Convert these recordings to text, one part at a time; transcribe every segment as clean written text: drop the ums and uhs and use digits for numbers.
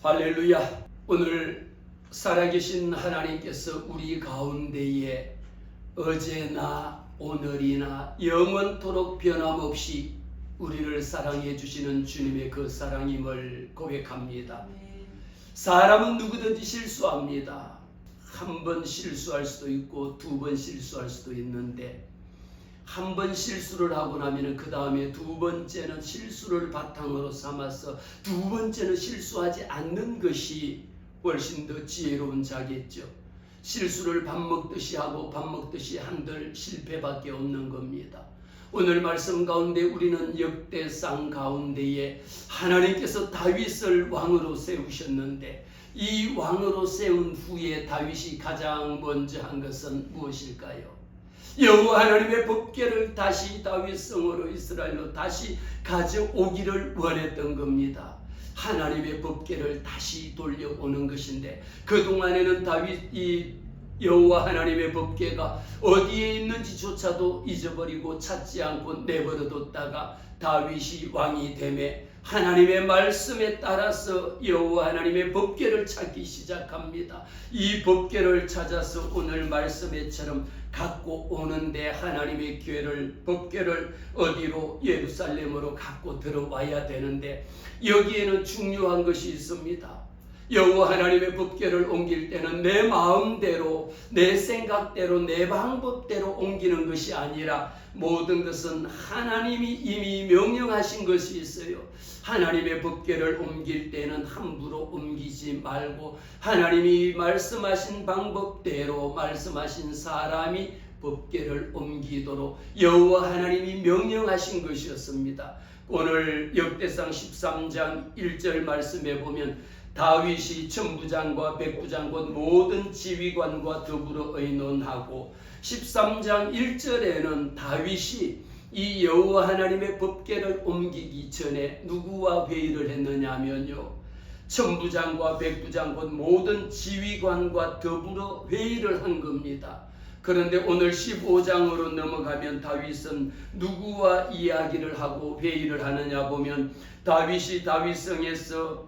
할렐루야. 오늘 살아계신 하나님께서 우리 가운데에 어제나 오늘이나 영원토록 변함없이 우리를 사랑해 주시는 주님의 그 사랑임을 고백합니다. 사람은 누구든지 실수합니다. 한 번 실수할 수도 있고 두 번 실수할 수도 있는데, 한 번 실수를 하고 나면 그 다음에 두 번째는 실수를 바탕으로 삼아서 두 번째는 실수하지 않는 것이 훨씬 더 지혜로운 자겠죠. 실수를 밥 먹듯이 하고 밥 먹듯이 한들 실패밖에 없는 겁니다. 오늘 말씀 가운데 우리는 역대상 가운데에 하나님께서 다윗을 왕으로 세우셨는데, 이 왕으로 세운 후에 다윗이 가장 먼저 한 것은 무엇일까요? 여호와 하나님의 법궤를 다시 다윗 성으로 이스라엘로 다시 가져오기를 원했던 겁니다. 하나님의 법궤를 다시 돌려오는 것인데, 그동안에는 다윗이 여호와 하나님의 법궤가 어디에 있는지조차도 잊어버리고 찾지 않고 내버려뒀다가 다윗이 왕이 되매 하나님의 말씀에 따라서 여호와 하나님의 법궤를 찾기 시작합니다. 이 법궤를 찾아서 오늘 말씀에처럼 갖고 오는데, 하나님의 법궤를 어디로? 예루살렘으로 갖고 들어와야 되는데, 여기에는 중요한 것이 있습니다. 여호와 하나님의 법궤를 옮길 때는 내 마음대로, 내 생각대로, 내 방법대로 옮기는 것이 아니라 모든 것은 하나님이 이미 명령하신 것이 있어요. 하나님의 법궤를 옮길 때는 함부로 옮기지 말고 하나님이 말씀하신 방법대로, 말씀하신 사람이 법궤를 옮기도록 여호와 하나님이 명령하신 것이었습니다. 오늘 역대상 13장 1절 말씀에 보면 다윗이 천부장과 백부장 곧 모든 지휘관과 더불어 의논하고, 13장 1절에는 다윗이 이 여호와 하나님의 법궤를 옮기기 전에 누구와 회의를 했느냐면요, 천부장과 백부장 곧 모든 지휘관과 더불어 회의를 한 겁니다. 그런데 오늘 15장으로 넘어가면 다윗은 누구와 이야기를 하고 회의를 하느냐 보면, 다윗이 다윗성에서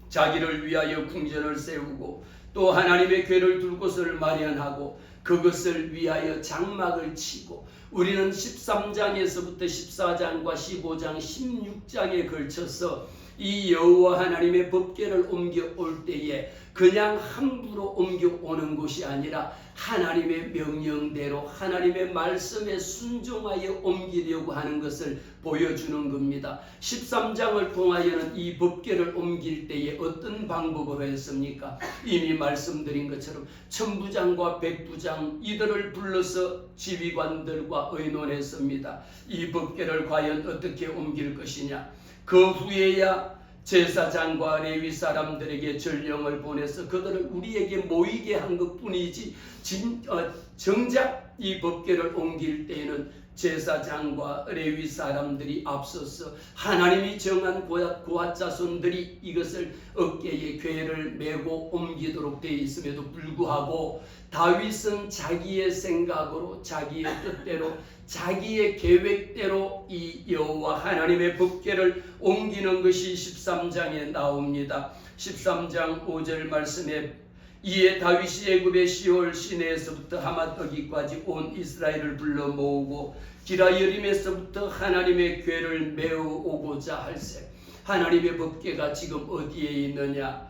자기를 위하여 궁전을 세우고 또 하나님의 궤를 둘 곳을 마련하고 그것을 위하여 장막을 치고, 우리는 13장에서부터 14장과 15장, 16장에 걸쳐서 이 여호와 하나님의 법궤를 옮겨올 때에 그냥 함부로 옮겨오는 것이 아니라 하나님의 명령대로 하나님의 말씀에 순종하여 옮기려고 하는 것을 보여주는 겁니다. 13장을 통하여는 이 법궤를 옮길 때에 어떤 방법으로 했습니까? 이미 말씀드린 것처럼 천부장과 백부장 이들을 불러서 지휘관들과 의논했습니다. 이 법궤를 과연 어떻게 옮길 것이냐. 그 후에야 제사장과 레위 사람들에게 전령을 보내서 그들을 우리에게 모이게 한 것뿐이지, 정작 이 법궤를 옮길 때에는 제사장과 레위 사람들이 앞서서 하나님이 정한 고앗 자손들이 이것을 어깨에 궤를 메고 옮기도록 되어 있음에도 불구하고 다윗은 자기의 생각으로, 자기의 뜻대로, 자기의 계획대로 이 여호와 하나님의 법궤를 옮기는 것이 13장에 나옵니다. 13장 5절 말씀에 이에 다윗이 애굽의 시올 시내에서부터 하맛거기까지 온 이스라엘을 불러 모으고 기라여림에서부터 하나님의 궤를 메어 오고자 할세. 하나님의 법궤가 지금 어디에 있느냐?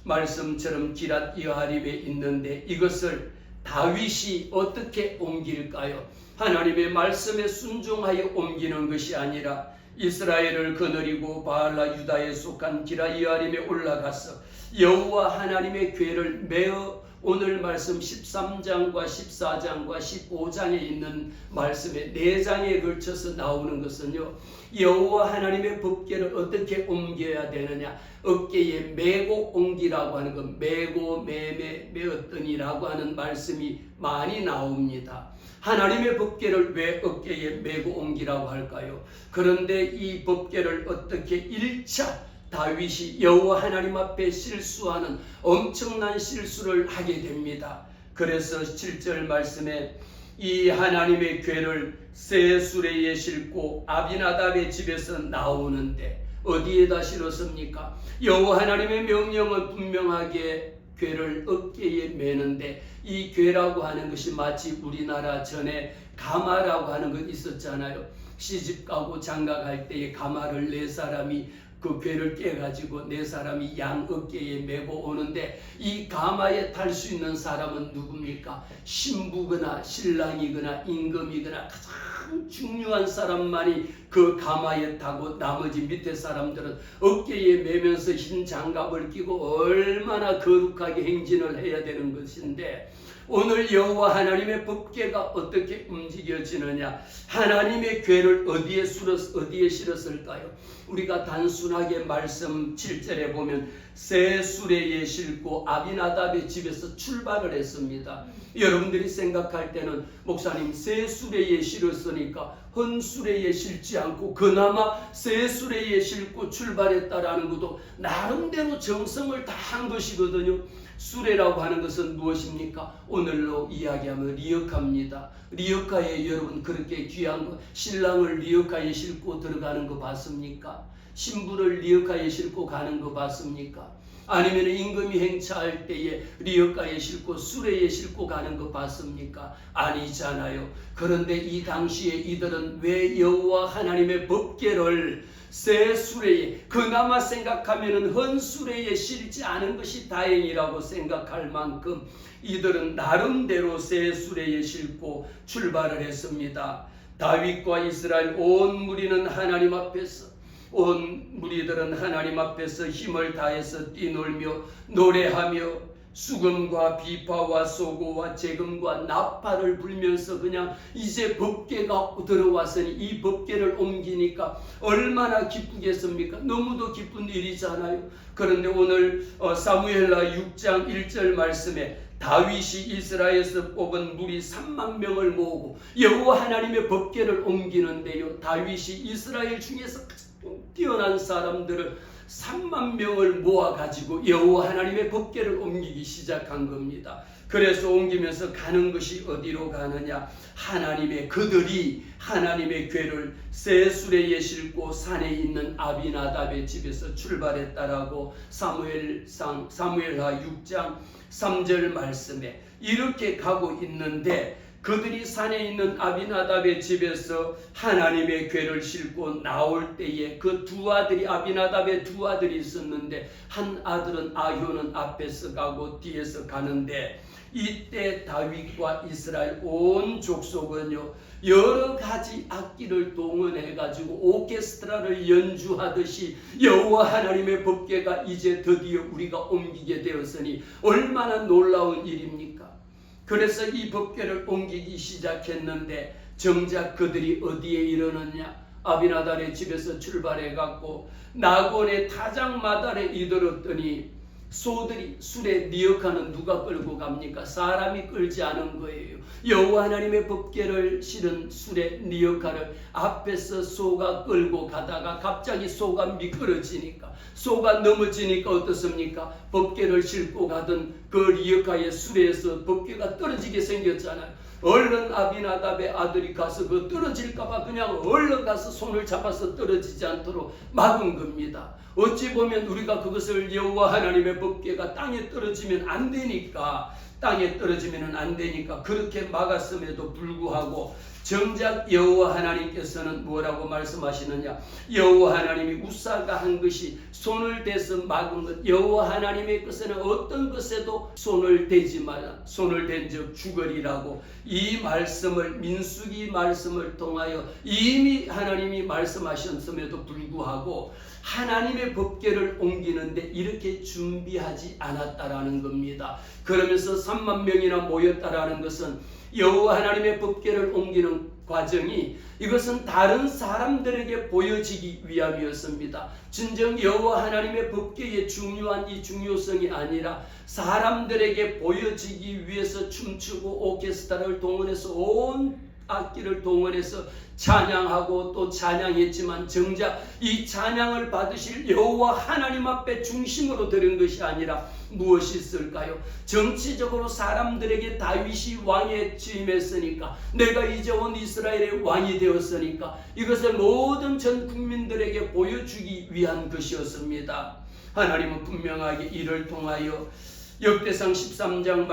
말씀처럼 기랏 여아림에 있는데, 이것을 다윗이 어떻게 옮길까요? 하나님의 말씀에 순종하여 옮기는 것이 아니라 이스라엘을 거느리고 바알라 유다에 속한 기라 여아림에 올라가서 여호와 하나님의 궤를 메어, 오늘 말씀 13장과 14장과 15장에 있는 말씀의 4장에 걸쳐서 나오는 것은요, 여호와 하나님의 법궤를 어떻게 옮겨야 되느냐, 어깨에 메고 옮기라고 하는 것, 메고 메었더니라고 하는 말씀이 많이 나옵니다. 하나님의 법궤를 왜 어깨에 메고 옮기라고 할까요? 그런데 이 법궤를 어떻게 1차 다윗이 여호와 하나님 앞에 실수하는 엄청난 실수를 하게 됩니다. 그래서 7절 말씀에 이 하나님의 궤를 새 수레에 싣고 아비나답의 집에서 나오는데, 어디에다 실었습니까? 여호와 하나님의 명령은 분명하게 궤를 어깨에 매는데, 이 궤라고 하는 것이 마치 우리나라 전에 가마라고 하는 것 있었잖아요. 시집가고 장가갈 때에 가마를 네 사람이 그 궤를 깨가지고 네 사람이 양 어깨에 메고 오는데, 이 가마에 탈 수 있는 사람은 누굽니까? 신부거나 신랑이거나 임금이거나 가장 중요한 사람만이 그 가마에 타고, 나머지 밑에 사람들은 어깨에 매면서 흰 장갑을 끼고 얼마나 거룩하게 행진을 해야 되는 것인데, 오늘 여호와 하나님의 법궤가 어떻게 움직여지느냐? 하나님의 궤를 어디에 실었을까요? 우리가 단순하게 말씀 7절에 보면 새 수레에 싣고 아비나답의 집에서 출발을 했습니다. 여러분들이 생각할 때는 목사님 새 수레에 실었으니까 헌 수레에 실지 않고 그나마 새 수레에 싣고 출발했다라는 것도 나름대로 정성을 다한 것이거든요. 수레라고 하는 것은 무엇입니까? 오늘로 이야기하면 리어카입니다. 리어카에 여러분 그렇게 귀한 거, 신랑을 리어카에 싣고 들어가는 거 봤습니까? 신부를 리어카에 싣고 가는 거 봤습니까? 아니면 임금이 행차할 때에 리어카에 싣고 수레에 싣고 가는 거 봤습니까? 아니잖아요. 그런데 이 당시에 이들은 왜 여호와 하나님의 법궤를 새 수레에, 그나마 생각하면은 헌 수레에 실지 않은 것이 다행이라고 생각할 만큼 이들은 나름대로 새 수레에 싣고 출발을 했습니다. 다윗과 이스라엘 온 무리는 하나님 앞에서, 온 무리들은 하나님 앞에서 힘을 다해서 뛰놀며 노래하며 수금과 비파와 소고와 재금과 나팔을 불면서 그냥 이제 법궤가 들어왔으니 이 법궤를 옮기니까 얼마나 기쁘겠습니까? 너무도 기쁜 일이잖아요. 그런데 오늘 사무엘하 6장 1절 말씀에 다윗이 이스라엘에서 뽑은 무리 3만 명을 모으고 여호와 하나님의 법궤를 옮기는데요, 다윗이 이스라엘 중에서 뛰어난 사람들을 3만 명을 모아가지고 여호와 하나님의 법궤를 옮기기 시작한 겁니다. 그래서 옮기면서 가는 것이 어디로 가느냐? 그들이 하나님의 궤를 새 수레에 싣고 산에 있는 아비나답의 집에서 출발했다라고 사무엘하 6장 3절 말씀에 이렇게 가고 있는데, 그들이 산에 있는 아비나답의 집에서 하나님의 궤를 싣고 나올 때에 그 두 아들이, 아비나답의 두 아들이 있었는데 한 아들은 아효는 앞에서 가고 뒤에서 가는데, 이때 다윗과 이스라엘 온 족속은요 여러 가지 악기를 동원해 가지고 오케스트라를 연주하듯이 여호와 하나님의 법궤가 이제 드디어 우리가 옮기게 되었으니 얼마나 놀라운 일입니까? 그래서 이 법궤를 옮기기 시작했는데 정작 그들이 어디에 이르느냐? 아비나답의 집에서 출발해 갖고 나곤의 타작마당에 이르렀더니 소들이, 수레 리어카는 누가 끌고 갑니까? 사람이 끌지 않은 거예요. 여호와 하나님의 법궤를 실은 수레 리어카를 앞에서 소가 끌고 가다가 갑자기 소가 미끄러지니까, 소가 넘어지니까 어떻습니까? 법궤를 싣고 가던 그 리어카의 수레에서 법궤가 떨어지게 생겼잖아요. 얼른 아비나답의 아들이 가서 그 떨어질까봐 그냥 얼른 가서 손을 잡아서 떨어지지 않도록 막은 겁니다. 어찌 보면 우리가 그것을 여호와 하나님의 법궤가 땅에 떨어지면 안 되니까 그렇게 막았음에도 불구하고 정작 여호와 하나님께서는 뭐라고 말씀하시느냐? 여호와 하나님이 우사가 한 것이 손을 대서 막은 것, 여호와 하나님의 것에는 어떤 것에도 손을 대지 말라, 손을 댄 적 죽으리라고 이 말씀을, 민수기 말씀을 통하여 이미 하나님이 말씀하셨음에도 불구하고 하나님의 법궤를 옮기는데 이렇게 준비하지 않았다라는 겁니다. 그러면서 3만 명이나 모였다라는 것은 여호와 하나님의 법궤를 옮기는 과정이, 이것은 다른 사람들에게 보여지기 위함이었습니다. 진정 여호와 하나님의 법궤의 중요한 이 중요성이 아니라 사람들에게 보여지기 위해서 춤추고 오케스트라를 동원해서 온 악기를 동원해서 찬양하고 또 찬양했지만 정작 이 찬양을 받으실 여호와 하나님 앞에 중심으로 드린 것이 아니라 무엇이 있을까요? 정치적으로 사람들에게 다윗이 왕에 취임했으니까, 내가 이제 온 이스라엘의 왕이 되었으니까 이것을 모든 전 국민들에게 보여주기 위한 것이었습니다. 하나님은 분명하게 이를 통하여 역대상 13장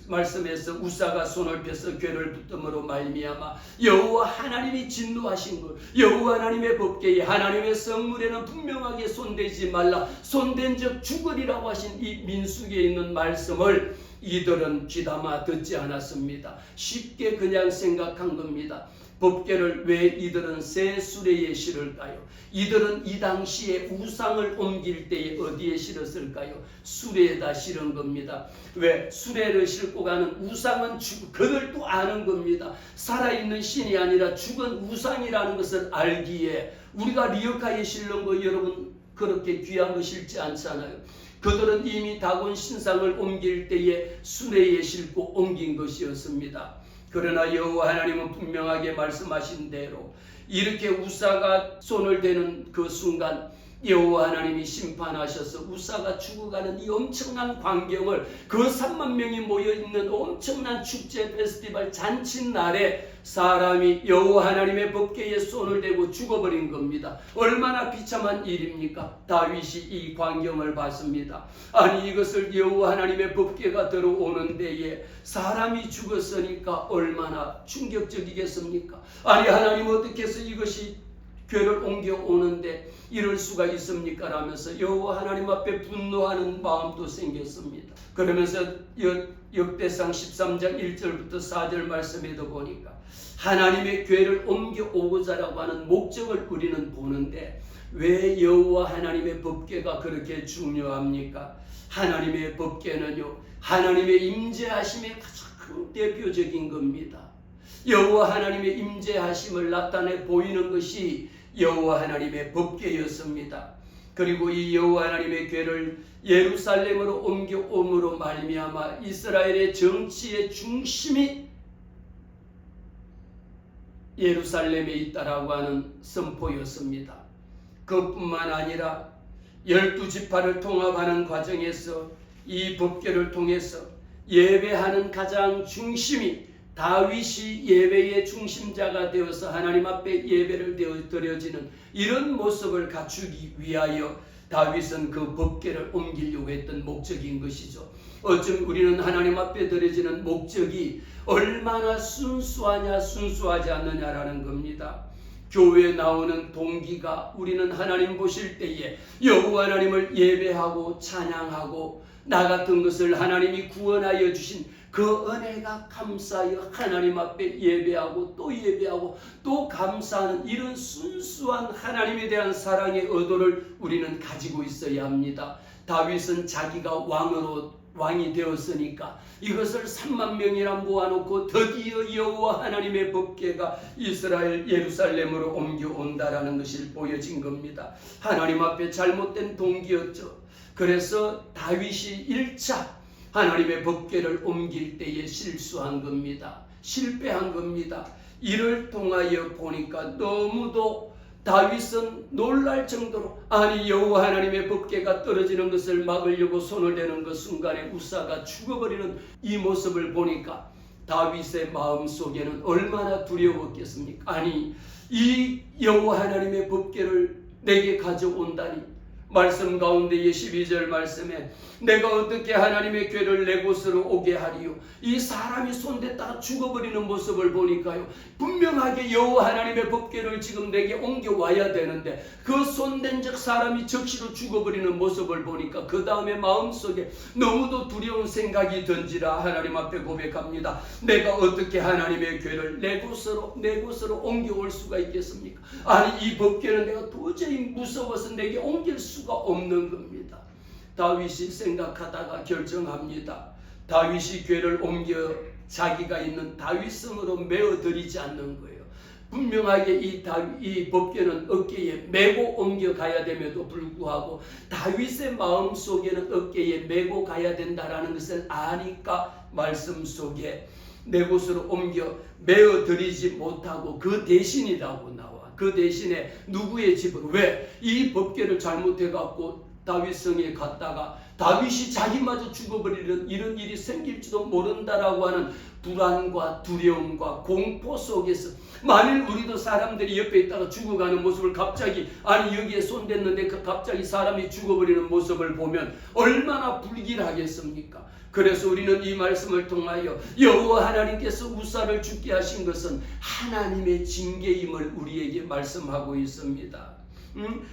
말씀에서 우사가 손을 펴서 궤를 붙음으로 말미암아 여호와 하나님이 진노하신 것, 여호와 하나님의 법궤에 하나님의 성물에는 분명하게 손대지 말라, 손댄 적 죽으리라고 하신 이 민수기에 있는 말씀을 이들은 귀담아 듣지 않았습니다. 쉽게 그냥 생각한 겁니다. 법궤를 왜 이들은 새 수레에 실을까요? 이들은 이 당시에 우상을 옮길 때에 어디에 실었을까요? 수레에다 실은 겁니다. 왜? 수레를 싣고 가는 우상은 그들도 아는 겁니다. 살아있는 신이 아니라 죽은 우상이라는 것을 알기에, 우리가 리어카에 실는 거 여러분 그렇게 귀한 거 실지 않잖아요. 그들은 이미 다곤 신상을 옮길 때에 수레에 싣고 옮긴 것이었습니다. 그러나 여호와 하나님은 분명하게 말씀하신 대로 이렇게 우사가 손을 대는 그 순간 여호와 하나님이 심판하셔서 우사가 죽어가는 이 엄청난 광경을, 그 3만 명이 모여있는 엄청난 축제 페스티벌 잔칫날에 사람이 여호와 하나님의 법궤에 손을 대고 죽어버린 겁니다. 얼마나 비참한 일입니까? 다윗이 이 광경을 봤습니다. 아니, 이것을 여호와 하나님의 법궤가 들어오는 데에 사람이 죽었으니까 얼마나 충격적이겠습니까? 아니, 하나님 어떻게 해서 이것이 궤를 옮겨오는데 이럴 수가 있습니까? 라면서 여호와 하나님 앞에 분노하는 마음도 생겼습니다. 그러면서 역대상 13장 1절부터 4절 말씀에도 보니까 하나님의 궤를 옮겨오고자라고 하는 목적을 우리는 보는데, 왜 여호와 하나님의 법궤가 그렇게 중요합니까? 하나님의 법궤는요, 하나님의 임재하심의 가장 대표적인 겁니다. 여호와 하나님의 임재하심을 나타내 보이는 것이 여호와 하나님의 법궤였습니다. 그리고 이 여호와 하나님의 궤를 예루살렘으로 옮겨옴으로 말미암아 이스라엘의 정치의 중심이 예루살렘에 있다라고 하는 선포였습니다. 그뿐만 아니라 12지파를 통합하는 과정에서 이 법궤를 통해서 예배하는 가장 중심이 다윗이 예배의 중심자가 되어서 하나님 앞에 예배를 드려지는 이런 모습을 갖추기 위하여 다윗은 그 법궤를 옮기려고 했던 목적인 것이죠. 어쩜 우리는 하나님 앞에 드려지는 목적이 얼마나 순수하냐 순수하지 않느냐라는 겁니다. 교회에 나오는 동기가 우리는 하나님 보실 때에 여호와 하나님을 예배하고 찬양하고 나 같은 것을 하나님이 구원하여 주신 그 은혜가 감사하여 하나님 앞에 예배하고 또 감사하는 이런 순수한 하나님에 대한 사랑의 의도를 우리는 가지고 있어야 합니다. 다윗은 자기가 왕이 되었으니까 이것을 3만 명이나 모아놓고 드디어 여호와 하나님의 법궤가 이스라엘 예루살렘으로 옮겨온다라는 것을 보여진 겁니다. 하나님 앞에 잘못된 동기였죠. 그래서 다윗이 1차 하나님의 법궤를 옮길 때에 실수한 겁니다. 실패한 겁니다. 이를 통하여 보니까 너무도 다윗은 놀랄 정도로, 아니 여호와 하나님의 법궤가 떨어지는 것을 막으려고 손을 대는 그 순간에 우사가 죽어버리는 이 모습을 보니까 다윗의 마음속에는 얼마나 두려웠겠습니까? 아니, 이 여호와 하나님의 법궤를 내게 가져온다니. 말씀 가운데의 12절 말씀에 내가 어떻게 하나님의 궤를 내 곳으로 오게 하리요. 이 사람이 손댔다가 죽어버리는 모습을 보니까요, 분명하게 여호와 하나님의 법궤를 지금 내게 옮겨와야 되는데 그 손댄 적 사람이 적시로 죽어버리는 모습을 보니까 그 다음에 마음속에 너무도 두려운 생각이 든지라 하나님 앞에 고백합니다. 내가 어떻게 하나님의 궤를 내 곳으로 옮겨올 수가 있겠습니까? 아니, 이 법궤는 내가 도저히 무서워서 내게 옮길 수가 없는 겁니다. 다윗이 생각하다가 결정합니다. 다윗이 궤를 옮겨 자기가 있는 다윗성으로 메어드리지 않는 거예요. 분명하게 이 법궤는 어깨에 메고 옮겨가야 됨에도 불구하고 다윗의 마음속에는 어깨에 메고 가야 된다라는 것을 아니까 말씀 속에 내 곳으로 옮겨 메어드리지 못하고 그 대신이라고 나와. 그 대신에 누구의 집으로? 왜? 이 법궤를 잘못해갖고 다윗성에 갔다가 다윗이 자기마저 죽어버리는 이런 일이 생길지도 모른다라고 하는 불안과 두려움과 공포 속에서 만일 우리도 사람들이 옆에 있다가 죽어가는 모습을 갑자기 아니 여기에 손댔는데 갑자기 사람이 죽어버리는 모습을 보면 얼마나 불길하겠습니까? 그래서 우리는 이 말씀을 통하여 여호와 하나님께서 우사를 죽게 하신 것은 하나님의 징계임을 우리에게 말씀하고 있습니다.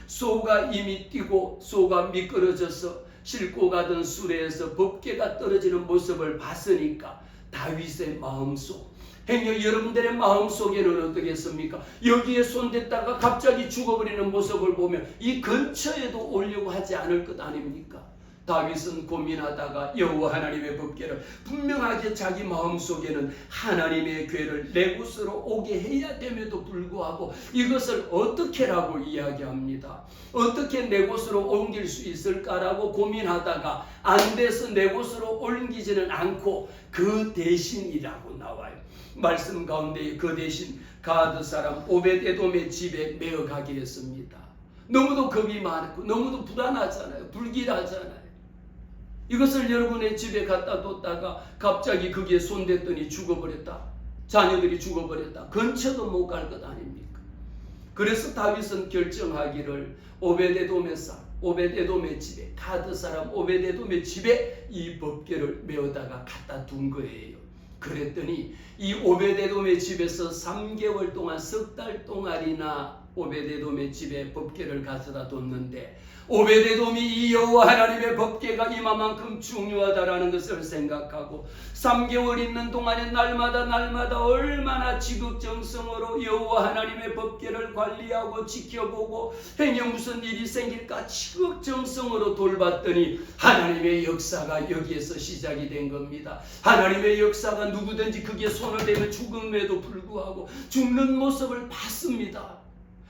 소가 이미 뛰고 소가 미끄러져서 싣고 가던 수레에서 법궤가 떨어지는 모습을 봤으니까 다윗의 마음속, 행여 여러분들의 마음속에는 어떻겠습니까? 여기에 손댔다가 갑자기 죽어버리는 모습을 보면 이 근처에도 오려고 하지 않을 것 아닙니까? 다윗은 고민하다가 여호와 하나님의 법궤를 분명하게 자기 마음속에는 하나님의 궤를 내 곳으로 오게 해야 됨에도 불구하고 이것을 어떻게라고 이야기합니다. 어떻게 내 곳으로 옮길 수 있을까라고 고민하다가 안 돼서 내 곳으로 옮기지는 않고 그 대신이라고 나와요. 말씀 가운데 그 대신 가드 사람 오벳에돔의 집에 메어가게 했습니다. 너무도 겁이 많고 너무도 불안하잖아요. 불길하잖아요. 이것을 여러분의 집에 갖다 뒀다가 갑자기 거기에 손댔더니 죽어버렸다. 자녀들이 죽어버렸다. 근처도 못 갈 것 아닙니까? 그래서 다윗은 결정하기를 오벳에돔의 집에 가드 사람 오벳에돔의 집에 이 법궤를 메어다가 갖다 둔 거예요. 그랬더니 이 오벳에돔의 집에서 3개월 동안 석 달 동안이나 오벳에돔의 집에 법궤를 가져다 뒀는데 오벳에돔이 이 여호와 하나님의 법궤가 이만큼 중요하다라는 것을 생각하고 3개월 있는 동안에 날마다 얼마나 지극정성으로 여호와 하나님의 법궤를 관리하고 지켜보고 행여 무슨 일이 생길까 지극정성으로 돌봤더니 하나님의 역사가 여기에서 시작이 된 겁니다. 하나님의 역사가 누구든지 거기에 손을 대면 죽음에도 불구하고 죽는 모습을 봤습니다.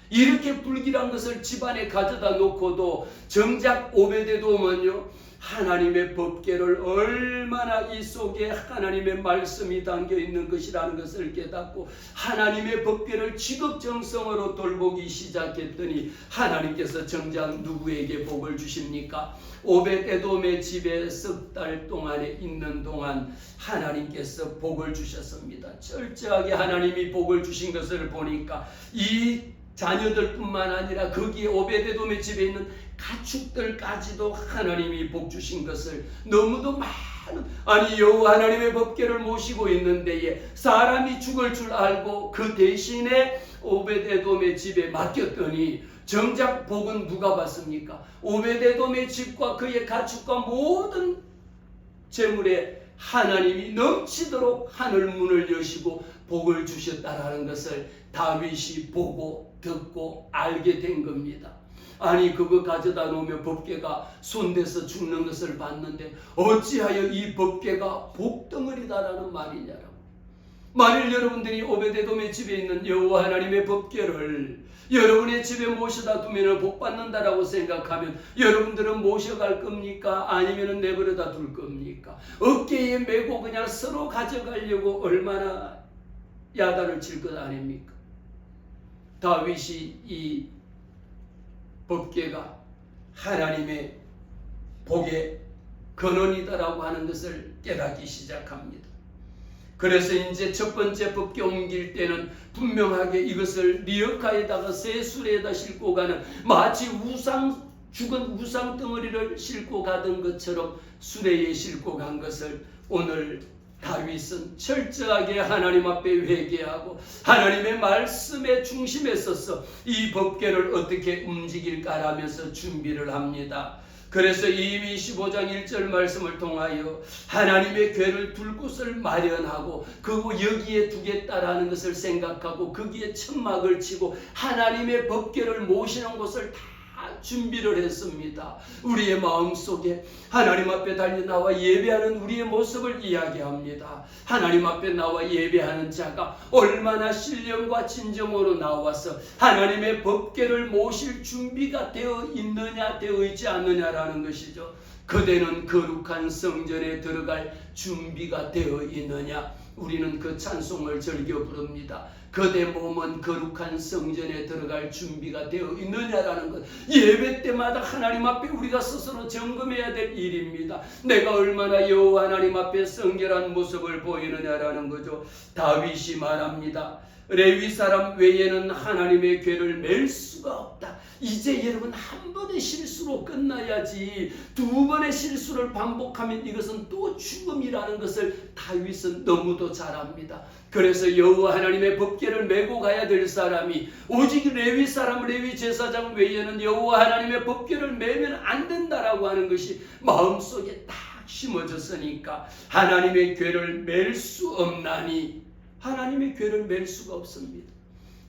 이렇게 불길한 것을 집안에 가져다 놓고도 정작 오벳에돔은요 하나님의 법궤를 얼마나 이 속에 하나님의 말씀이 담겨 있는 것이라는 것을 깨닫고 하나님의 법궤를 지극정성으로 돌보기 시작했더니 하나님께서 정작 누구에게 복을 주십니까? 오벳에돔의 집에 석 달 동안에 있는 동안 하나님께서 복을 주셨습니다. 철저하게 하나님이 복을 주신 것을 보니까 이 자녀들뿐만 아니라 거기에 오벳에돔의 집에 있는 가축들까지도 하나님이 복 주신 것을 너무도 많은 아니 여호와 하나님의 법궤를 모시고 있는 데에 사람이 죽을 줄 알고 그 대신에 오벳에돔의 집에 맡겼더니 정작 복은 누가 받습니까? 오벳에돔의 집과 그의 가축과 모든 재물에 하나님이 넘치도록 하늘 문을 여시고 복을 주셨다라는 것을 다윗이 보고 듣고 알게 된 겁니다. 아니 그거 가져다 놓으면 법궤가 손대서 죽는 것을 봤는데 어찌하여 이 법궤가 복덩어리다라는 말이냐라고. 만일 여러분들이 오벳에돔의 집에 있는 여호와 하나님의 법궤를 여러분의 집에 모셔다 두면 복 받는다라고 생각하면 여러분들은 모셔갈 겁니까? 아니면 내버려다 둘 겁니까? 어깨에 메고 그냥 서로 가져가려고 얼마나 야단을 칠 것 아닙니까? 다윗이 이 법궤가 하나님의 복의 근원이다라고 하는 것을 깨닫기 시작합니다. 그래서 이제 첫 번째 법궤 옮길 때는 분명하게 이것을 리어카에다가 새 수레에다 싣고 가는 마치 죽은 우상 덩어리를 싣고 가던 것처럼 수레에 싣고 간 것을 오늘 다윗은 철저하게 하나님 앞에 회개하고 하나님의 말씀의 중심에 서서 이 법궤를 어떻게 움직일까라면서 준비를 합니다. 그래서 이미 15장 1절 말씀을 통하여 하나님의 궤를 둘 곳을 마련하고 그리고 여기에 두겠다라는 것을 생각하고 거기에 천막을 치고 하나님의 법궤를 모시는 곳을 다 준비를 했습니다. 우리의 마음속에 하나님 앞에 달려 나와 예배하는 우리의 모습을 이야기합니다. 하나님 앞에 나와 예배하는 자가 얼마나 신령과 진정으로 나와서 하나님의 법궤를 모실 준비가 되어 있느냐 되어 있지 않느냐라는 것이죠. 그대는 거룩한 성전에 들어갈 준비가 되어 있느냐 우리는 그 찬송을 즐겨 부릅니다. 그대 몸은 거룩한 성전에 들어갈 준비가 되어 있느냐라는 것, 예배 때마다 하나님 앞에 우리가 스스로 점검해야 될 일입니다. 내가 얼마나 여호와 하나님 앞에 성결한 모습을 보이느냐라는 거죠. 다윗이 말합니다. 레위 사람 외에는 하나님의 궤를 맬 수가 없다. 이제 여러분, 한 번의 실수로 끝나야지 두 번의 실수를 반복하면 이것은 또 죽음이라는 것을 다윗은 너무도 잘 압니다. 그래서 여호와 하나님의 법궤를 메고 가야 될 사람이, 오직 레위 사람, 레위 제사장 외에는 여호와 하나님의 법궤를 메면 안 된다라고 하는 것이 마음속에 딱 심어졌으니까 하나님의 궤를 맬 수 없나니, 하나님의 궤를 맬 수가 없습니다.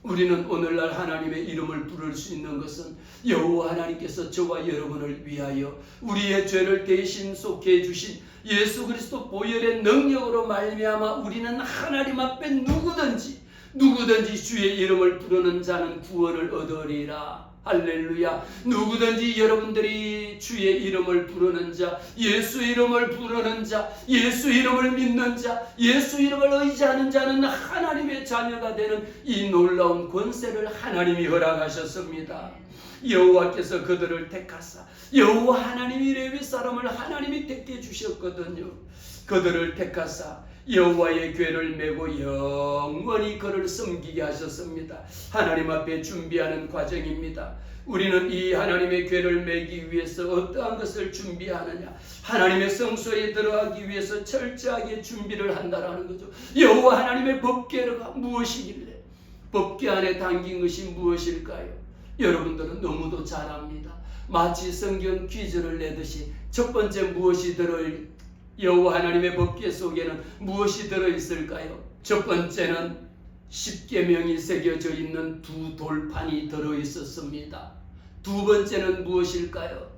우리는 오늘날 하나님의 이름을 부를 수 있는 것은 여호와 하나님께서 저와 여러분을 위하여 우리의 죄를 대신 속해 주신 예수 그리스도 보혈의 능력으로 말미암아 우리는 하나님 앞에 누구든지 주의 이름을 부르는 자는 구원을 얻으리라. 할렐루야. 누구든지 여러분들이 주의 이름을 부르는 자, 예수 이름을 부르는 자, 예수 이름을 믿는 자, 예수 이름을 의지하는 자는 하나님의 자녀가 되는 이 놀라운 권세를 하나님이 허락하셨습니다. 여호와께서 그들을 택하사, 여호와 하나님이 레위 사람을 하나님이 택해 주셨거든요. 그들을 택하사 여호와의 궤를 메고 영원히 그를 섬기게 하셨습니다. 하나님 앞에 준비하는 과정입니다. 우리는 이 하나님의 궤를 메기 위해서 어떠한 것을 준비하느냐? 하나님의 성소에 들어가기 위해서 철저하게 준비를 한다라는 거죠. 여호와 하나님의 법궤가 무엇이길래, 법궤 안에 담긴 것이 무엇일까요? 여러분들은 너무도 잘 압니다. 마치 성경 퀴즈를 내듯이 첫 번째 무엇이 여호와 하나님의 법궤 속에는 무엇이 들어있을까요? 첫 번째는 십계명이 새겨져 있는 두 돌판이 들어있었습니다. 두 번째는 무엇일까요?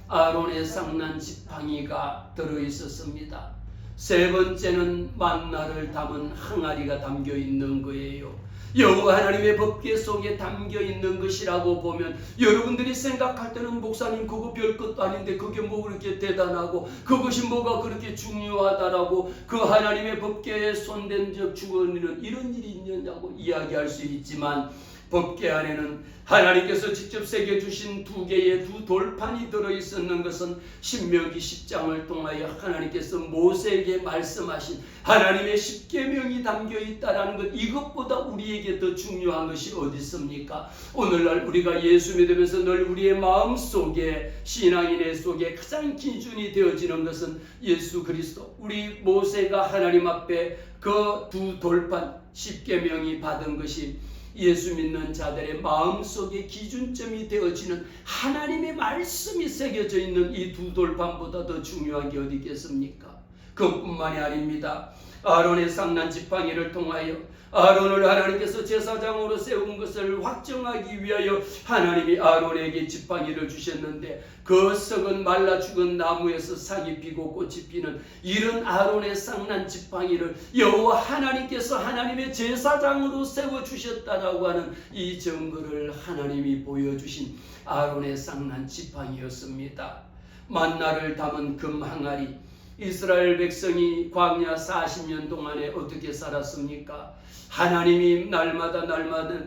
아론의 상난 지팡이가 들어있었습니다. 세 번째는 만나를 담은 항아리가 담겨 있는 거예요. 여호와 하나님의 법궤 속에 담겨 있는 것이라고 보면 여러분들이 생각할 때는 목사님 그거 별것도 아닌데 그게 뭐 그렇게 대단하고 그것이 뭐가 그렇게 중요하다라고 그 하나님의 법궤에 손댄 적 주어지는 이런 일이 있느냐고 이야기할 수 있지만, 법궤 안에는 하나님께서 직접 새겨주신 두 개의 두 돌판이 들어있었는 것은 신명기 10장을 통하여 하나님께서 모세에게 말씀하신 하나님의 십계명이 담겨있다는 것, 이것보다 우리에게 더 중요한 것이 어디 있습니까? 오늘날 우리가 예수 믿으면서 늘 우리의 마음속에, 신앙인의 속에 가장 기준이 되어지는 것은 예수 그리스도, 우리 모세가 하나님 앞에 그 두 돌판 십계명이 받은 것이 예수 믿는 자들의 마음속에 기준점이 되어지는 하나님의 말씀이 새겨져 있는 이 두 돌판보다 더 중요한 게 어디 있겠습니까? 그것뿐만이 아닙니다. 아론의 상난 지팡이를 통하여 아론을 하나님께서 제사장으로 세운 것을 확정하기 위하여 하나님이 아론에게 지팡이를 주셨는데, 그 썩은 말라 죽은 나무에서 싹이 피고 꽃이 피는 이런 아론의 상난 지팡이를 여호와 하나님께서 하나님의 제사장으로 세워주셨다라고 하는 이 증거를 하나님이 보여주신 아론의 상난 지팡이였습니다. 만나를 담은 금 항아리, 이스라엘 백성이 광야 40년 동안에 어떻게 살았습니까? 하나님이 날마다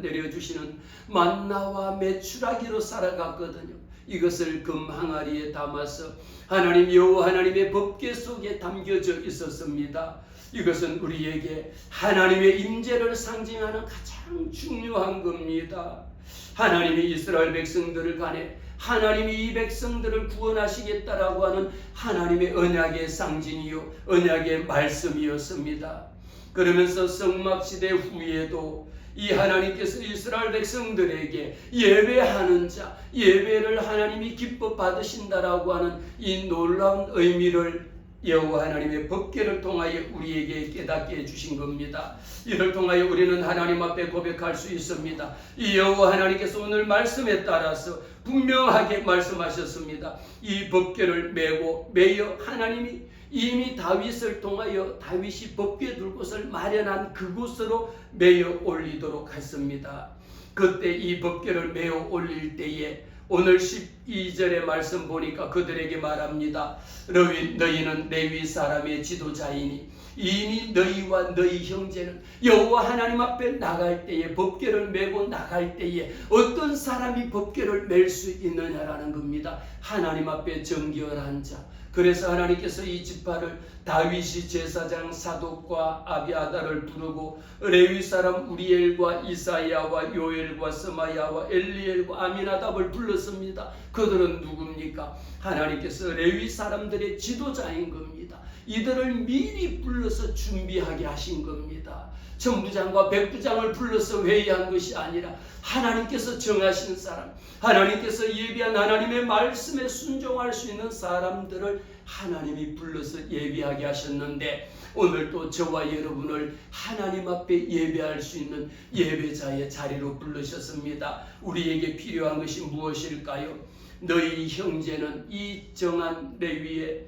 내려주시는 만나와 메추라기로 살아갔거든요. 이것을 금 항아리에 담아서 하나님 여호와 하나님의 법궤 속에 담겨져 있었습니다. 이것은 우리에게 하나님의 임재를 상징하는 가장 중요한 겁니다. 하나님이 이스라엘 백성들을 간에 하나님이 이 백성들을 구원하시겠다라고 하는 하나님의 언약의 상징이요, 언약의 말씀이었습니다. 그러면서 성막시대 후에도 이 하나님께서 이스라엘 백성들에게 예배하는 자, 예배를 하나님이 기뻐 받으신다라고 하는 이 놀라운 의미를 여호와 하나님의 법궤를 통하여 우리에게 깨닫게 해주신 겁니다. 이를 통하여 우리는 하나님 앞에 고백할 수 있습니다. 이 여호와 하나님께서 오늘 말씀에 따라서 분명하게 말씀하셨습니다. 이 법궤를 메어 하나님이 이미 다윗을 통하여 다윗이 법궤 둘 곳을 마련한 그곳으로 메어 올리도록 했습니다. 그때 이 법궤를 메어 올릴 때에 오늘 12절의 말씀 보니까 그들에게 말합니다. 너희는 레위 사람의 지도자이니 이미 너희와 너희 형제는 여호와 하나님 앞에 나갈 때에 법궤를 메고 나갈 때에 어떤 사람이 법궤를 멜 수 있느냐라는 겁니다. 하나님 앞에 정결한 자. 그래서 하나님께서 이 지파를 다윗이 제사장 사독과 아비아다를 부르고 레위 사람 우리엘과 이사야와 요엘과 스마야와 엘리엘과 아미나답을 불렀습니다. 그들은 누굽니까? 하나님께서 레위 사람들의 지도자인 겁니다. 이들을 미리 불러서 준비하게 하신 겁니다. 천부장과 백부장을 불러서 회의한 것이 아니라 하나님께서 정하신 사람, 하나님께서 예비한 하나님의 말씀에 순종할 수 있는 사람들을 하나님이 불러서 예비하게 하셨는데 오늘 또 저와 여러분을 하나님 앞에 예배할 수 있는 예배자의 자리로 부르셨습니다. 우리에게 필요한 것이 무엇일까요? 너희 형제는 이 정한 레위의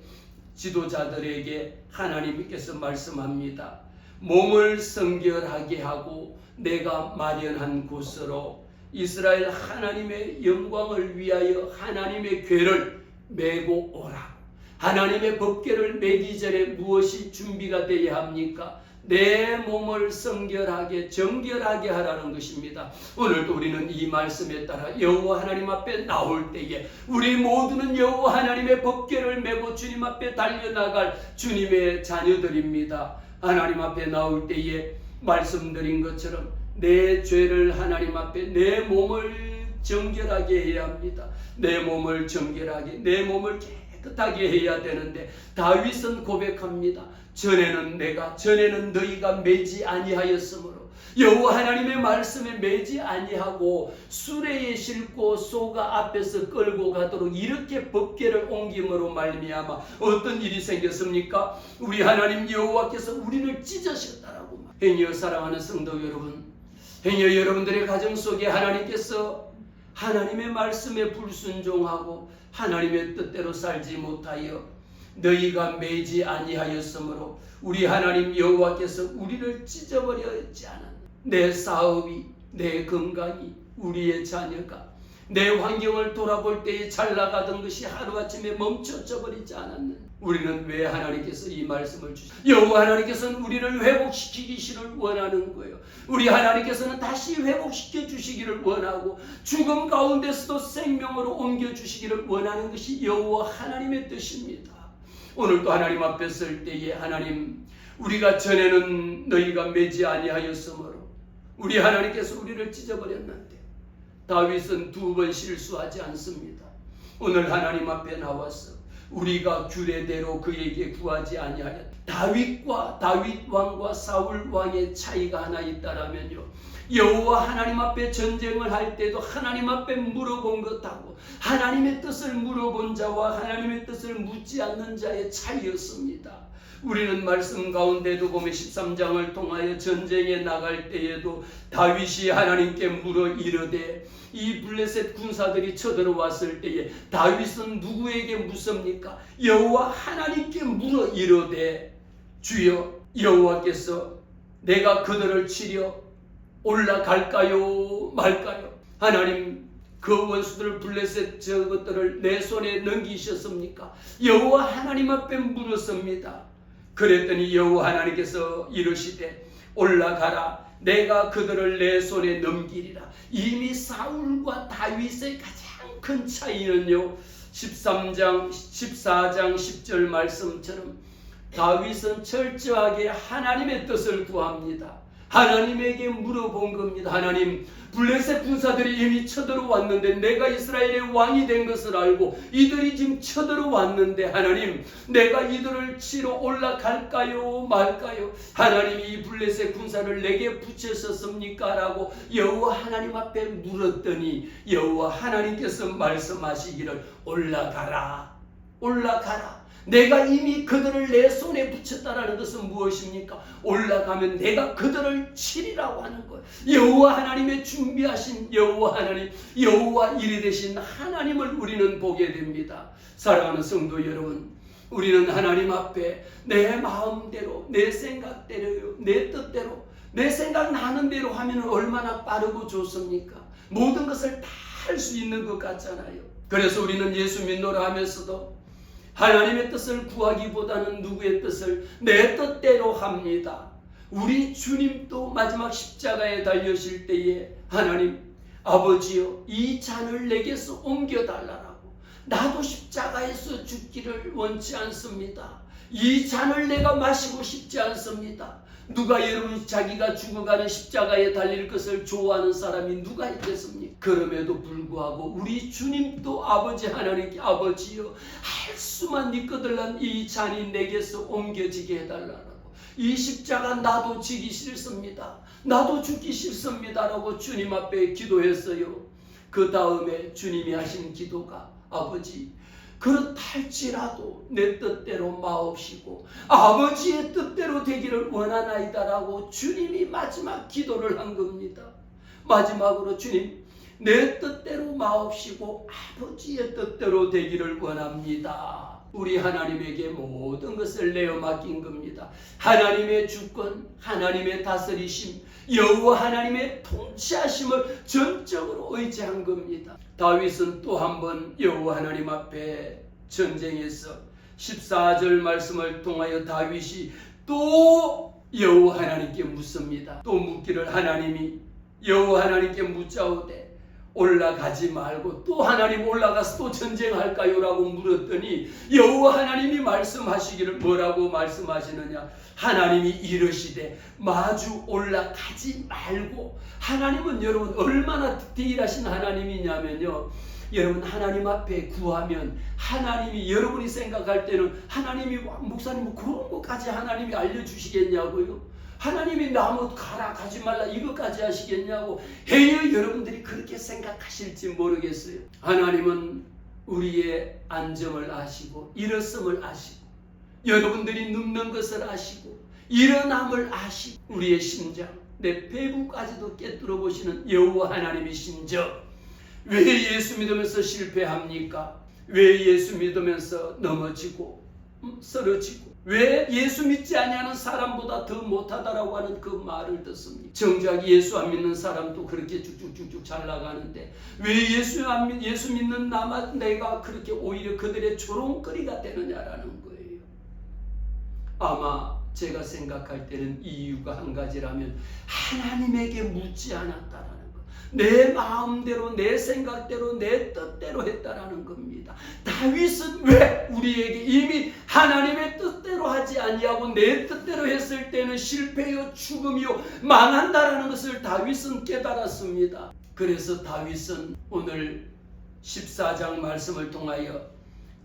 지도자들에게 하나님께서 말씀합니다. 몸을 성결하게 하고 내가 마련한 곳으로 이스라엘 하나님의 영광을 위하여 하나님의 궤를 메고 오라. 하나님의 법궤를 메기 전에 무엇이 준비가 되어야 합니까? 내 몸을 성결하게 정결하게 하라는 것입니다. 오늘도 우리는 이 말씀에 따라 여호와 하나님 앞에 나올 때에 우리 모두는 여호와 하나님의 법궤를 메고 주님 앞에 달려나갈 주님의 자녀들입니다. 하나님 앞에 나올 때에 말씀드린 것처럼 내 죄를 하나님 앞에 내 몸을 정결하게 해야 합니다. 내 몸을 정결하게, 내 몸을 깨끗하게 해야 되는데 다윗은 고백합니다. 전에는 너희가 매지 아니하였으므로 여호와 하나님의 말씀에 매지 아니하고 수레에 싣고 소가 앞에서 끌고 가도록 이렇게 법궤를 옮김으로 말미암아 어떤 일이 생겼습니까? 우리 하나님 여호와께서 우리를 찢으셨다라고. 행여 사랑하는 성도 여러분, 행여 여러분들의 가정 속에 하나님께서 하나님의 말씀에 불순종하고 하나님의 뜻대로 살지 못하여 너희가 매지 아니하였으므로 우리 하나님 여호와께서 우리를 찢어버렸지 않았나. 내 사업이, 내 건강이, 우리의 자녀가 내 환경을 돌아볼 때에 잘 나가던 것이 하루아침에 멈춰져 버리지 않았는가. 우리는 왜 하나님께서 이 말씀을 주시죠? 여호와 하나님께서는 우리를 회복시키기를 원하는 거예요. 우리 하나님께서는 다시 회복시켜 주시기를 원하고 죽음 가운데서도 생명으로 옮겨주시기를 원하는 것이 여호와 하나님의 뜻입니다. 오늘도 하나님 앞에 설 때에 하나님, 우리가 전에는 너희가 매지 아니하였으므로 우리 하나님께서 우리를 찢어버렸는데 다윗은 2번 실수하지 않습니다. 오늘 하나님 앞에 나와서 우리가 규례대로 그에게 구하지 아니하였다. 다윗과 다윗 왕과 사울 왕의 차이가 하나 있다라면요, 여호와 하나님 앞에 전쟁을 할 때도 하나님 앞에 물어본 것하고 하나님의 뜻을 물어본 자와 하나님의 뜻을 묻지 않는 자의 차이였습니다. 우리는 말씀 가운데도 보면 13장을 통하여 전쟁에 나갈 때에도 다윗이 하나님께 물어 이르되, 이 블레셋 군사들이 쳐들어왔을 때에 다윗은 누구에게 묻습니까? 여호와 하나님께 물어 이르되, 주여, 여호와께서 내가 그들을 치려 올라갈까요 말까요? 하나님, 그 원수들 블레셋 저것들을 내 손에 넘기셨습니까? 여호와 하나님 앞에 물었습니다. 그랬더니 여호와 하나님께서 이르시되 올라가라, 내가 그들을 내 손에 넘기리라. 이미 사울과 다윗의 가장 큰 차이는요, 14장 10절 말씀처럼 다윗은 철저하게 하나님의 뜻을 구합니다. 하나님에게 물어본 겁니다. 하나님, 블레셋 군사들이 이미 쳐들어왔는데 내가 이스라엘의 왕이 된 것을 알고 이들이 지금 쳐들어왔는데 하나님, 내가 이들을 치러 올라갈까요 말까요? 하나님이 이 블레셋 군사를 내게 붙이셨습니까? 라고 여호와 하나님 앞에 물었더니 여호와 하나님께서 말씀하시기를 올라가라, 올라가라. 내가 이미 그들을 내 손에 붙였다라는 것은 무엇입니까? 올라가면 내가 그들을 치리라고 하는 거예요. 여호와 하나님의 준비하신 여호와 하나님, 여호와 이리 되신 하나님을 우리는 보게 됩니다. 사랑하는 성도 여러분, 우리는 하나님 앞에 내 마음대로, 내 생각대로요, 내 뜻대로, 내 생각 나는 대로 하면 얼마나 빠르고 좋습니까? 모든 것을 다 할 수 있는 것 같잖아요. 그래서 우리는 예수 믿노라 하면서도 하나님의 뜻을 구하기보다는 누구의 뜻을 내 뜻대로 합니다. 우리 주님도 마지막 십자가에 달려실 때에 하나님 아버지여 이 잔을 내게서 옮겨달라고, 나도 십자가에서 죽기를 원치 않습니다. 이 잔을 내가 마시고 싶지 않습니다. 누가 여러분 자기가 죽어가는 십자가에 달릴 것을 좋아하는 사람이 누가 있겠습니까? 그럼에도 불구하고 우리 주님도 아버지 하나님께 아버지여 할 수만 있거들란 이 잔이 내게서 옮겨지게 해달라고, 이 십자가 나도 지기 싫습니다. 나도 죽기 싫습니다라고 주님 앞에 기도했어요. 그 다음에 주님이 하신 기도가 아버지 그렇할지라도 내 뜻대로 마옵시고 아버지의 뜻대로 되기를 원하나이다라고 주님이 마지막 기도를 한 겁니다. 마지막으로 주님 내 뜻대로 마옵시고 아버지의 뜻대로 되기를 원합니다. 우리 하나님에게 모든 것을 내어 맡긴 겁니다. 하나님의 주권, 하나님의 다스리심, 여호와 하나님의 통치하심을 전적으로 의지한 겁니다. 다윗은 또 한 번 여호와 하나님 앞에 전쟁에서 14절 말씀을 통하여 다윗이 또 여호와 하나님께 묻습니다. 또 묻기를 하나님이 여호와 하나님께 묻자오되 올라가지 말고 또 하나님 올라가서 또 전쟁할까요? 라고 물었더니 여호와 하나님이 말씀하시기를 뭐라고 말씀하시느냐, 하나님이 이르시되 마주 올라가지 말고. 하나님은 여러분 얼마나 디테일하신 하나님이냐면요, 여러분 하나님 앞에 구하면 하나님이 여러분이 생각할 때는 하나님이 목사님 뭐 그런 것까지 하나님이 알려주시겠냐고요? 하나님이 나무 가라 가지 말라 이것까지 하시겠냐고 해요. 여러분들이 그렇게 생각하실지 모르겠어요. 하나님은 우리의 안정을 아시고 일었음을 아시고 여러분들이 눕는 것을 아시고 일어남을 아시고 우리의 심장 내 배부까지도 깨뚫어 보시는 여호와 하나님이신저 왜 예수 믿으면서 실패합니까? 왜 예수 믿으면서 넘어지고 쓰러지고 왜 예수 믿지 아니하는 사람보다 더 못하다라고 하는 그 말을 듣습니까? 정작 예수 안 믿는 사람도 그렇게 쭉쭉쭉쭉 잘 나가는데 왜 예수 믿는 내가 그렇게 오히려 그들의 조롱거리가 되느냐라는 거예요. 아마 제가 생각할 때는 이유가 한 가지라면 하나님에게 묻지 않았다라는 것. 내 마음대로 내 생각대로 내 뜻대로 했다라는 겁니다. 다윗은 왜 우리에게 이미 하나님의 뜻대로 하지 아니하고 내 뜻대로 했을 때는 실패요 죽음이요 망한다라는 것을 다윗은 깨달았습니다. 그래서 다윗은 오늘 14장 말씀을 통하여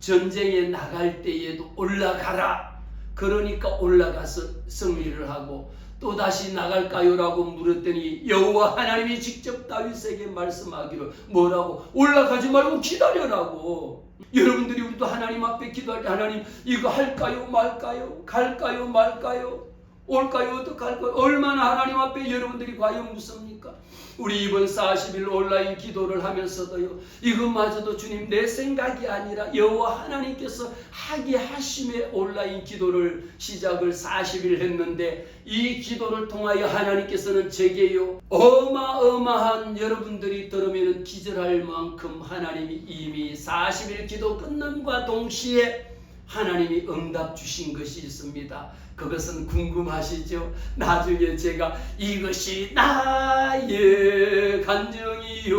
전쟁에 나갈 때에도 올라가라. 그러니까 올라가서 승리를 하고 또다시 나갈까요? 라고 물었더니 여호와 하나님이 직접 다윗에게 말씀하기를 뭐라고? 올라가지 말고 기다려라고. 여러분들이 우리도 하나님 앞에 기도할 때 하나님 이거 할까요? 말까요? 갈까요? 말까요? 올까요? 어떡할까요? 얼마나 하나님 앞에 여러분들이 과연 묻습니까? 우리 이번 40일 온라인 기도를 하면서도요, 이것마저도 주님 내 생각이 아니라 여호와 하나님께서 하게 하심에 온라인 기도를 시작을 40일 했는데 이 기도를 통하여 하나님께서는 제게요 어마어마한 여러분들이 들으면 기절할 만큼 하나님이 이미 40일 기도 끝남과 동시에 하나님이 응답 주신 것이 있습니다. 그것은 궁금하시죠? 나중에 제가 이것이 나의 간증이요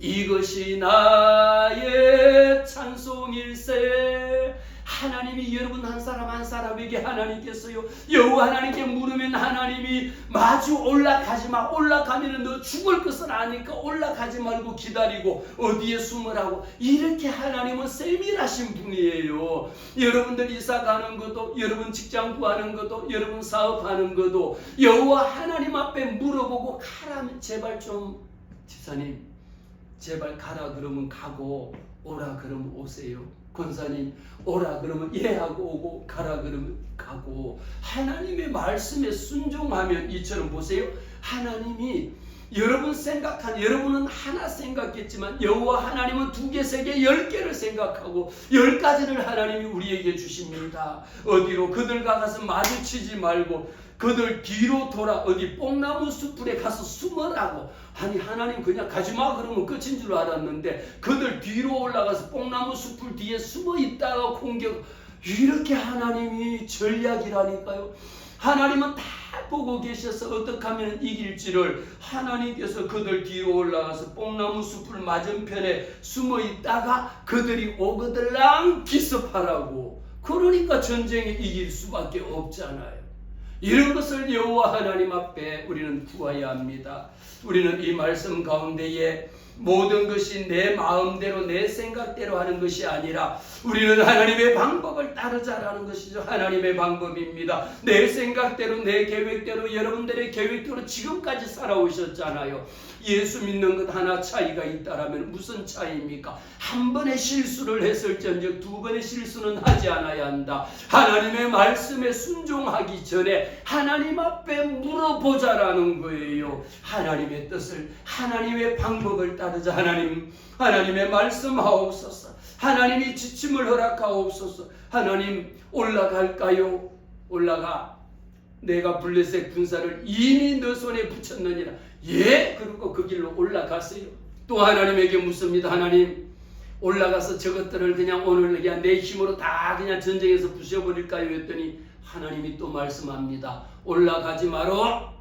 이것이 나의 찬송일세. 하나님이 여러분 한 사람 한 사람에게 하나님께서요 여호와 하나님께 물으면 하나님이 마주 올라가지 마. 올라가면 너 죽을 것을 아니까 올라가지 말고 기다리고 어디에 숨으라고. 이렇게 하나님은 세밀하신 분이에요. 여러분들 이사 가는 것도 여러분 직장 구하는 것도 여러분 사업하는 것도 여호와 하나님 앞에 물어보고 가라면 제발 좀 집사님 제발 가라 그러면 가고 오라 그러면 오세요. 권사님 오라 그러면 예 하고 오고 가라 그러면 가고 하나님의 말씀에 순종하면 이처럼 보세요. 하나님이 여러분 생각한 여러분은 하나 생각했지만 여호와 하나님은 2개, 3개, 10개를 생각하고 10가지를 하나님이 우리에게 주십니다. 어디로 그들과 가서 마주치지 말고 그들 뒤로 돌아 어디 뽕나무 숲에 가서 숨으라고. 아니 하나님 그냥 가지마 그러면 끝인 줄 알았는데 그들 뒤로 올라가서 뽕나무 숲을 뒤에 숨어 있다가 공격. 이렇게 하나님이 전략이라니까요. 하나님은 다 보고 계셔서 어떻게 하면 이길지를 하나님께서 그들 뒤로 올라가서 뽕나무 숲을 맞은편에 숨어 있다가 그들이 오거들랑 기습하라고. 그러니까 전쟁에 이길 수밖에 없잖아요. 이런 것을 여호와 하나님 앞에 우리는 구해야 합니다. 우리는 이 말씀 가운데에 모든 것이 내 마음대로 내 생각대로 하는 것이 아니라 우리는 하나님의 방법을 따르자라는 것이죠. 하나님의 방법입니다. 내 생각대로 내 계획대로 여러분들의 계획대로 지금까지 살아오셨잖아요. 예수 믿는 것 하나 차이가 있다라면 무슨 차이입니까? 한 번의 실수를 했을지언정 두 번의 실수는 하지 않아야 한다. 하나님의 말씀에 순종하기 전에 하나님 앞에 물어보자라는 거예요. 하나님의 뜻을, 하나님의 방법을 따르자. 하나님의 말씀하옵소서. 하나님이 지침을 허락하옵소서. 하나님 올라갈까요? 올라가. 내가 블레셋 군사를 이미 너 손에 붙였느니라. 예, 그리고 그 길로 올라갔어요. 또 하나님에게 묻습니다. 하나님 올라가서 저것들을 그냥 오늘 그냥 내 힘으로 다 그냥 전쟁에서 부셔버릴까요? 했더니 하나님이 또 말씀합니다. 올라가지 마라.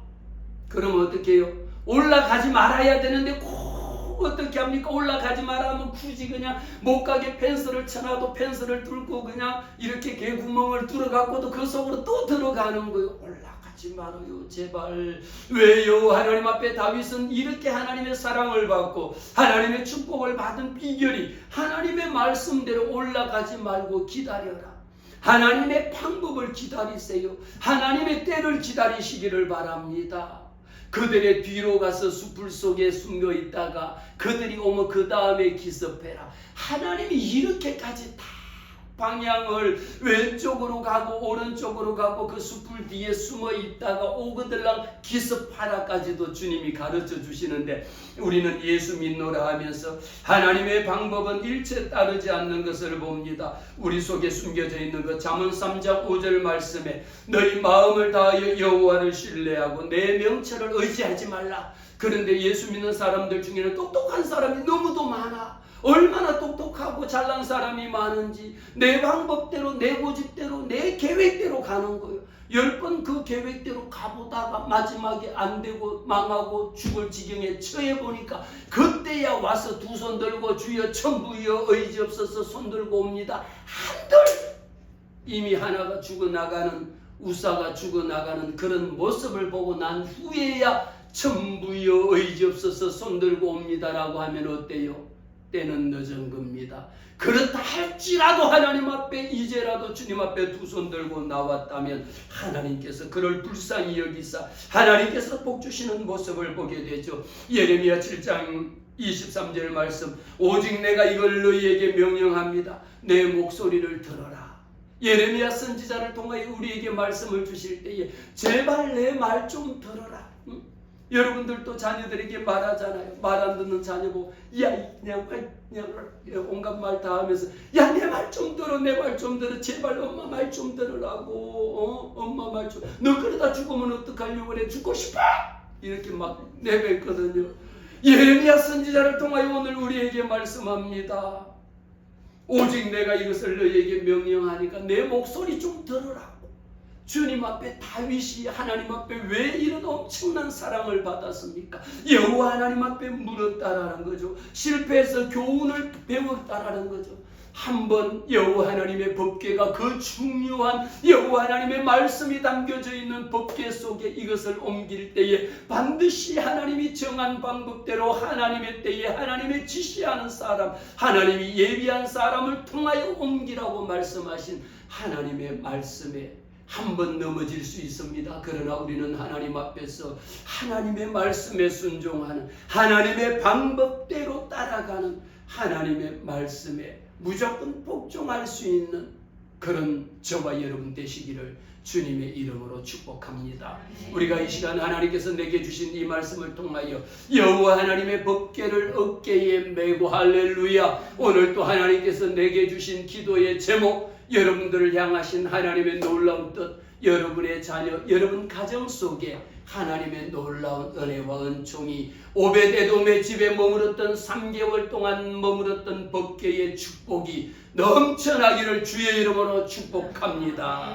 그럼 어떻게 해요? 올라가지 말아야 되는데 꼭 어떻게 합니까? 올라가지 마라 하면 굳이 그냥 못 가게 펜스를 쳐놔도 펜스를 뚫고 그냥 이렇게 개구멍을 뚫어갖고도 그 속으로 또 들어가는 거예요. 올라가지 말아요 제발. 왜요? 하나님 앞에 다윗은 이렇게 하나님의 사랑을 받고 하나님의 축복을 받은 비결이 하나님의 말씀대로 올라가지 말고 기다려라. 하나님의 방법을 기다리세요. 하나님의 때를 기다리시기를 바랍니다. 그들의 뒤로 가서 숲을 속에 숨겨 있다가 그들이 오면 그 다음에 기습해라. 하나님이 이렇게까지 다 방향을 왼쪽으로 가고 오른쪽으로 가고 그 숲을 뒤에 숨어 있다가 오거들랑 기습하라까지도 주님이 가르쳐 주시는데 우리는 예수 믿노라 하면서 하나님의 방법은 일체 따르지 않는 것을 봅니다. 우리 속에 숨겨져 있는 것 잠언 3장 5절 말씀에 너희 마음을 다하여 여호와를 신뢰하고 내 명철을 의지하지 말라. 그런데 예수 믿는 사람들 중에는 똑똑한 사람이 너무도 많아. 얼마나 똑똑하고 잘난 사람이 많은지 내 방법대로 내 고집대로 내 계획대로 가는 거예요. 10번 그 계획대로 가보다가 마지막에 안 되고 망하고 죽을 지경에 처해 보니까 그때야 와서 두 손 들고 주여 천부여 의지 없어서 손 들고 옵니다. 한들 이미 하나가 죽어나가는 우사가 죽어나가는 그런 모습을 보고 난 후에야 천부여 의지 없어서 손 들고 옵니다라고 하면 어때요? 때는 늦은 겁니다. 그렇다 할지라도 하나님 앞에 이제라도 주님 앞에 두 손 들고 나왔다면 하나님께서 그를 불쌍히 여기사 하나님께서 복 주시는 모습을 보게 되죠. 예레미야 7장 23절 말씀 오직 내가 이걸 너희에게 명령합니다. 내 목소리를 들어라. 예레미야 선지자를 통하여 우리에게 말씀을 주실 때에 제발 내 말 좀 들어라. 여러분들도 자녀들에게 말하잖아요. 말 안 듣는 자녀 보고 야 그냥 온갖 말 다 하면서 야 내 말 좀 들어 내 말 좀 들어 제발 엄마 말 좀 들으라고 엄마 말 좀 너 그러다 죽으면 어떡하려고 그래 죽고 싶어 이렇게 막 내뱉거든요. 예레미야 선지자를 통하여 오늘 우리에게 말씀합니다. 오직 내가 이것을 너희에게 명령하니까 내 목소리 좀 들으라고. 주님 앞에 다윗이 하나님 앞에 왜 이런 엄청난 사랑을 받았습니까? 여호와 하나님 앞에 물었다라는 거죠. 실패해서 교훈을 배웠다라는 거죠. 한번 여호와 하나님의 법궤가 그 중요한 여호와 하나님의 말씀이 담겨져 있는 법궤 속에 이것을 옮길 때에 반드시 하나님이 정한 방법대로 하나님의 때에 하나님의 지시하는 사람 하나님이 예비한 사람을 통하여 옮기라고 말씀하신 하나님의 말씀에 한 번 넘어질 수 있습니다. 그러나 우리는 하나님 앞에서 하나님의 말씀에 순종하는 하나님의 방법대로 따라가는 하나님의 말씀에 무조건 복종할 수 있는 그런 저와 여러분 되시기를 주님의 이름으로 축복합니다. 우리가 이 시간 하나님께서 내게 주신 이 말씀을 통하여 여호와 하나님의 법궤를 어깨에 메고 할렐루야. 오늘 또 하나님께서 내게 주신 기도의 제목 여러분들을 향하신 하나님의 놀라운 뜻, 여러분의 자녀, 여러분 가정 속에 하나님의 놀라운 은혜와 은총이 오벳에돔의 집에 머물렀던 3개월 동안 머물렀던 법궤의 축복이 넘쳐나기를 주의 이름으로 축복합니다.